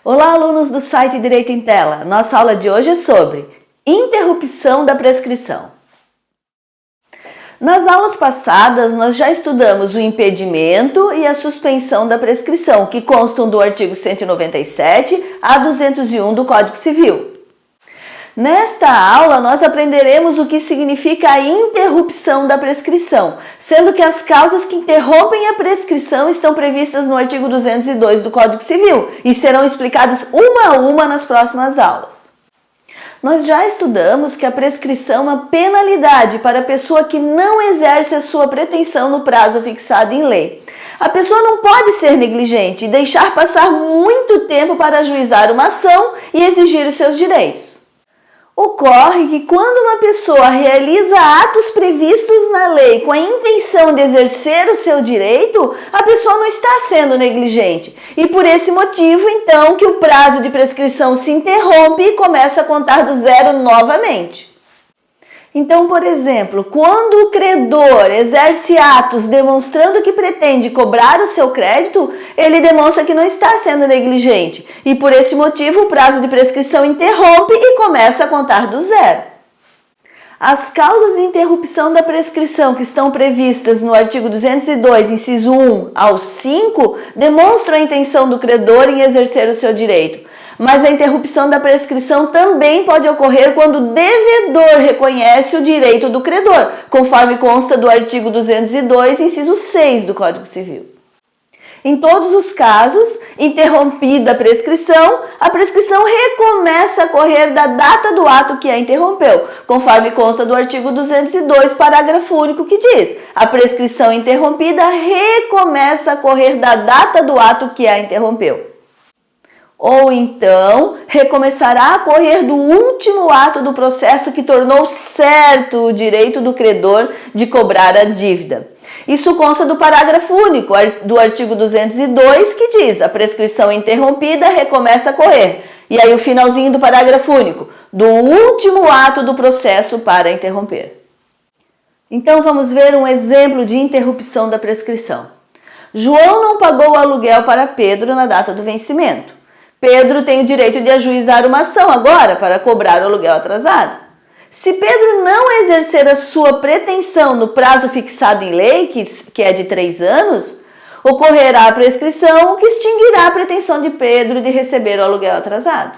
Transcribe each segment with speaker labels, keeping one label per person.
Speaker 1: Olá, alunos do site Direito em Tela! Nossa aula de hoje é sobre interrupção da prescrição. Nas aulas passadas, nós já estudamos o impedimento e a suspensão da prescrição, que constam do artigo 197 a 201 do Código Civil. Nesta aula, nós aprenderemos o que significa a interrupção da prescrição, sendo que as causas que interrompem a prescrição estão previstas no artigo 202 do Código Civil e serão explicadas uma a uma nas próximas aulas. Nós já estudamos que a prescrição é uma penalidade para a pessoa que não exerce a sua pretensão no prazo fixado em lei. A pessoa não pode ser negligente e deixar passar muito tempo para ajuizar uma ação e exigir os seus direitos. Ocorre que quando uma pessoa realiza atos previstos na lei com a intenção de exercer o seu direito, a pessoa não está sendo negligente. E por esse motivo, então, que o prazo de prescrição se interrompe e começa a contar do zero novamente. Então, por exemplo, quando o credor exerce atos demonstrando que pretende cobrar o seu crédito, ele demonstra que não está sendo negligente e por esse motivo o prazo de prescrição interrompe e começa a contar do zero. As causas de interrupção da prescrição que estão previstas no artigo 202, inciso 1 ao 5, demonstram a intenção do credor em exercer o seu direito. Mas a interrupção da prescrição também pode ocorrer quando o devedor reconhece o direito do credor, conforme consta do artigo 202, inciso 6 do Código Civil. Em todos os casos, interrompida a prescrição recomeça a correr da data do ato que a interrompeu, conforme consta do artigo 202, parágrafo único, que diz: a prescrição interrompida recomeça a correr da data do ato que a interrompeu. Ou então, recomeçará a correr do último ato do processo que tornou certo o direito do credor de cobrar a dívida. Isso consta do parágrafo único do artigo 202, que diz: a prescrição interrompida recomeça a correr. E aí o finalzinho do parágrafo único, do último ato do processo para interromper. Então vamos ver um exemplo de interrupção da prescrição. João não pagou o aluguel para Pedro na data do vencimento. Pedro tem o direito de ajuizar uma ação agora para cobrar o aluguel atrasado. Se Pedro não exercer a sua pretensão no prazo fixado em lei, que é de 3 anos, ocorrerá a prescrição que extinguirá a pretensão de Pedro de receber o aluguel atrasado.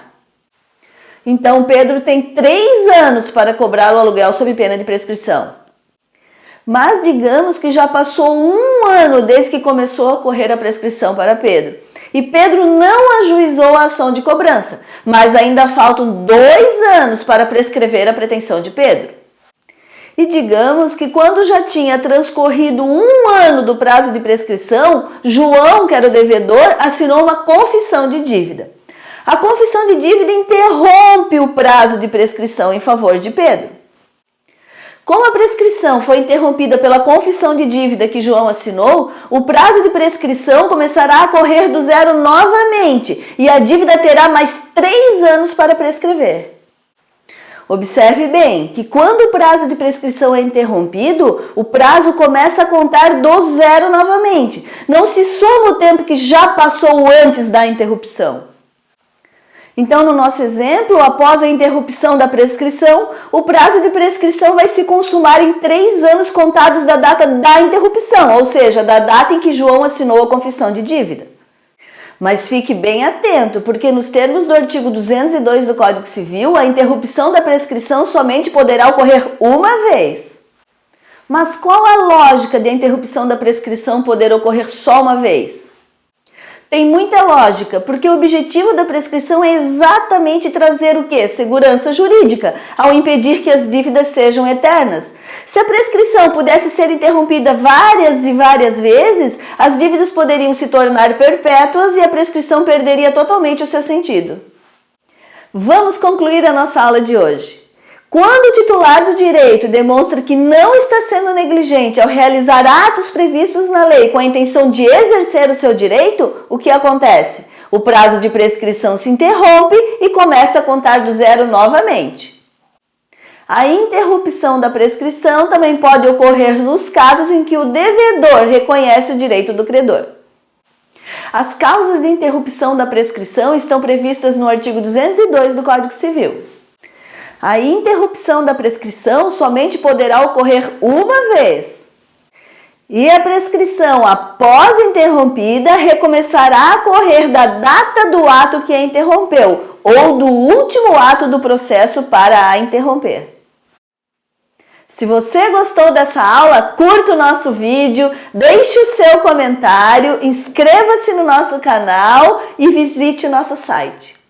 Speaker 1: Então, Pedro tem 3 anos para cobrar o aluguel sob pena de prescrição. Mas digamos que já passou 1 ano desde que começou a ocorrer a prescrição para Pedro. E Pedro não ajuizou a ação de cobrança, mas ainda faltam 2 anos para prescrever a pretensão de Pedro. E digamos que quando já tinha transcorrido 1 ano do prazo de prescrição, João, que era o devedor, assinou uma confissão de dívida. A confissão de dívida interrompe o prazo de prescrição em favor de Pedro. Como a prescrição foi interrompida pela confissão de dívida que João assinou, o prazo de prescrição começará a correr do zero novamente e a dívida terá mais 3 anos para prescrever. Observe bem que quando o prazo de prescrição é interrompido, o prazo começa a contar do zero novamente. Não se soma o tempo que já passou antes da interrupção. Então, no nosso exemplo, após a interrupção da prescrição, o prazo de prescrição vai se consumar em 3 anos contados da data da interrupção, ou seja, da data em que João assinou a confissão de dívida. Mas fique bem atento, porque nos termos do artigo 202 do Código Civil, a interrupção da prescrição somente poderá ocorrer uma vez. Mas qual a lógica de a interrupção da prescrição poder ocorrer só uma vez? Tem muita lógica, porque o objetivo da prescrição é exatamente trazer o quê? Segurança jurídica, ao impedir que as dívidas sejam eternas. Se a prescrição pudesse ser interrompida várias e várias vezes, as dívidas poderiam se tornar perpétuas e a prescrição perderia totalmente o seu sentido. Vamos concluir a nossa aula de hoje. Quando o titular do direito demonstra que não está sendo negligente ao realizar atos previstos na lei com a intenção de exercer o seu direito, o que acontece? O prazo de prescrição se interrompe e começa a contar do zero novamente. A interrupção da prescrição também pode ocorrer nos casos em que o devedor reconhece o direito do credor. As causas de interrupção da prescrição estão previstas no artigo 202 do Código Civil. A interrupção da prescrição somente poderá ocorrer uma vez. E a prescrição, após interrompida, recomeçará a correr da data do ato que a interrompeu ou do último ato do processo para a interromper. Se você gostou dessa aula, curta o nosso vídeo, deixe o seu comentário, inscreva-se no nosso canal e visite o nosso site.